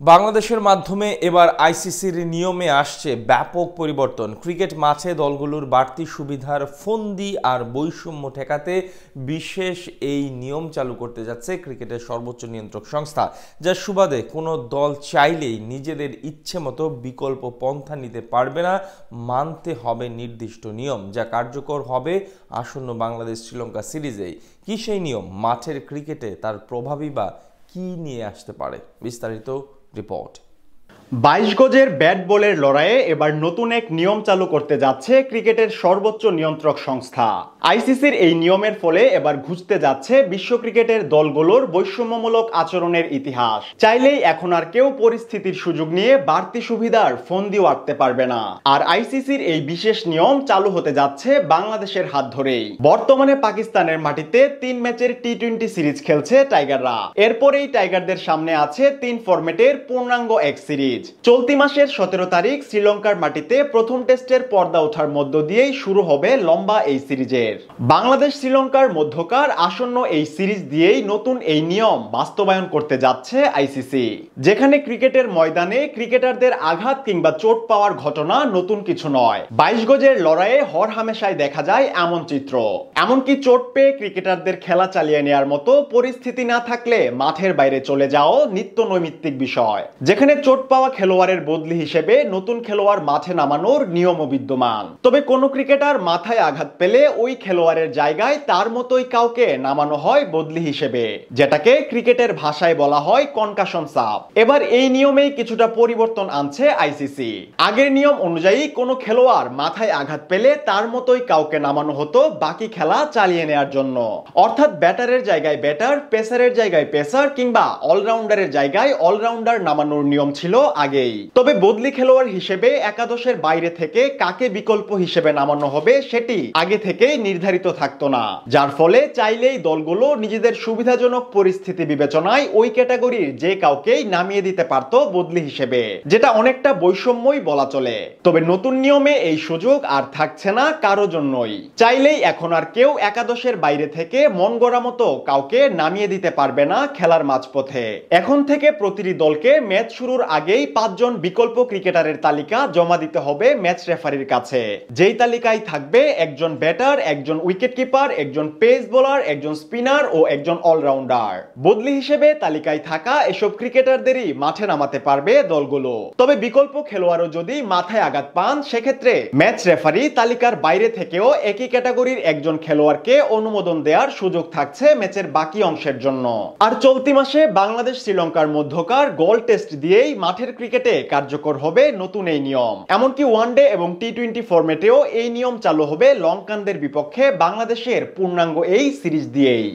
বাংলাদেশের মাধ্যমে এবার আইসিসির নিয়মে আসছে ব্যাপক পরিবর্তন। ক্রিকেট মাঠে দলগুলোর বাড়তি সুবিধার ফন্দি আর বৈষম্য ঠেকাতে বিশেষ এই নিয়ম চালু করতে যাচ্ছে ক্রিকেটের সর্বোচ্চ নিয়ন্ত্রক সংস্থা, যার সুবাদে কোনো দল চাইলেই নিজেদের ইচ্ছে মতো বিকল্প পন্থা নিতে পারবে না। মানতে হবে নির্দিষ্ট নিয়ম, যা কার্যকর হবে আসন্ন বাংলাদেশ শ্রীলঙ্কা সিরিজেই। কি সেই নিয়ম, মাঠের ক্রিকেটে তার প্রভাবই বা কি নিয়ে আসতে পারে? বিস্তারিত রিপোর্ট। 22 গজের ব্যাট বলের লড়াইয়ে এবার নতুন এক নিয়ম চালু করতে যাচ্ছে ক্রিকেটের সর্বোচ্চ নিয়ন্ত্রক সংস্থা। আইসিসির এই নিয়মের ফলে এবার ঘুচতে যাচ্ছে বিশ্ব ক্রিকেটের দলগুলোর বৈষম্যমূলক আচরণের ইতিহাস। চাইলেই এখন আর কেউ পরিস্থিতির সুযোগ নিয়ে বাড়তি সুবিধার ফন্দিও আঁটতে পারবে না। আর আইসিসির এই বিশেষ নিয়ম চালু হতে যাচ্ছে বাংলাদেশের হাত ধরেই। বর্তমানে পাকিস্তানের মাটিতে 3 ম্যাচের টি-20 সিরিজ খেলছে টাইগাররা। এরপরেই টাইগারদের সামনে আছে 3 ফরম্যাটের পূর্ণাঙ্গ এক সিরিজ। চলতি মাসের 17 তারিখ শ্রীলঙ্কার মাটিতে প্রথম টেস্টের পর্দা ওঠার মধ্য দিয়েই শুরু হবে লম্বা এই সিরিজের। বাংলাদেশ শ্রীলঙ্কার মধ্যকার আসন্ন এই সিরিজ দিয়েই নতুন এই নিয়ম বাস্তবায়ন করতে যাচ্ছে আইসিসি, যেখানে ক্রিকেটের ময়দানে ক্রিকেটারদের আঘাত কিংবা চোট পাওয়ার ঘটনা নতুন কিছু নয়। 22 গজের লড়াইয়ে হরহামেশাই দেখা যায় এমন চিত্র। এমনকি চোট পেয়ে ক্রিকেটারদের খেলা চালিয়ে নেওয়ার মতো পরিস্থিতি না থাকলে মাঠের বাইরে চলে যাও নিত্য নৈমিত্তিক বিষয়, যেখানে চোট পাওয়া খেলোয়াড়ের বদলি হিসেবে নতুন খেলোয়াড় মাঠে নামানোর নিয়মও বিদ্যমান। তবে কোন ক্রিকেটার মাথায় আঘাত পেলে ওই খেলোয়াড়ের জায়গায় তার মতোই কাউকে নামানো হয় বদলি হিসেবে, যেটাকে ক্রিকেটের ভাষায় বলা হয় কনকাশন সাব। এবার এই নিয়মেই কিছুটা পরিবর্তন আনছে আইসিসি। আগের নিয়ম অনুযায়ী কোনো খেলোয়াড় মাথায় আঘাত পেলে তার মতোই কাউকে নামানো হতো বাকি খেলা চালিয়ে নেওয়ার জন্য। অর্থাৎ ব্যাটারের জায়গায় ব্যাটার, পেসারের জায়গায় পেসার কিংবা অলরাউন্ডারের জায়গায় অলরাউন্ডার নামানোর নিয়ম ছিল আগেই। তবে বদলি খেলোয়াড় হিসেবে একাদশের বাইরে থেকে কাকে বিকল্প হিসেবে নামানো হবে সেটি আগে থেকেই নির্ধারিত থাকতো না, যার ফলে চাইলেই দলগুলো নিজেদের সুবিধাজনক পরিস্থিতি বিবেচনায় ওই ক্যাটাগরির যে কাউকেই নামিয়ে দিতে পারত বদলি হিসেবে, যেটা অনেকটা বৈষম্যই বলা চলে। তবে নতুন নিয়মে এই সুযোগ আর থাকছে না কারো জন্যই। চাইলেই এখন আর কেউ একাদশের বাইরে থেকে মন গড়া মতো কাউকে নামিয়ে দিতে পারবে না খেলার মাঝপথে। এখন থেকে প্রতিটি দলকে ম্যাচ শুরুর আগেই 5 জন বিকল্প ক্রিকেটারের তালিকা জমা দিতে হবে ম্যাচ রেফারির কাছে। যেই তালিকায় থাকবে একজন ব্যাটার, একজন উইকেট কিপার, একজন পেস বোলার, একজন স্পিনার ও একজন অলরাউন্ডার। বদলি হিসেবে তালিকায় থাকা এসব ক্রিকেটারদেরই মাঠে নামাতে পারবে দলগুলো। তবে বিকল্প খেলোয়াড়ও যদি মাথায় আঘাত পান, সেক্ষেত্রে ম্যাচ রেফারি তালিকার বাইরে থেকেও একই ক্যাটাগরির একজন খেলোয়াড়কে অনুমোদন দেওয়ার সুযোগ থাকছে ম্যাচের বাকি অংশের জন্য। আর চলতি মাসে বাংলাদেশ শ্রীলঙ্কার মধ্যকার গোল টেস্ট দিয়েই মাঠের ক্রিকেটে কার্যকর হবে নতুন এই নিয়ম। এমনকি ওয়ানডে এবং টি-20 ফরম্যাটেও এই নিয়ম চালু হবে লঙ্কানদের বিপক্ষে বাংলাদেশের পূর্ণাঙ্গ এই সিরিজ দিয়েই।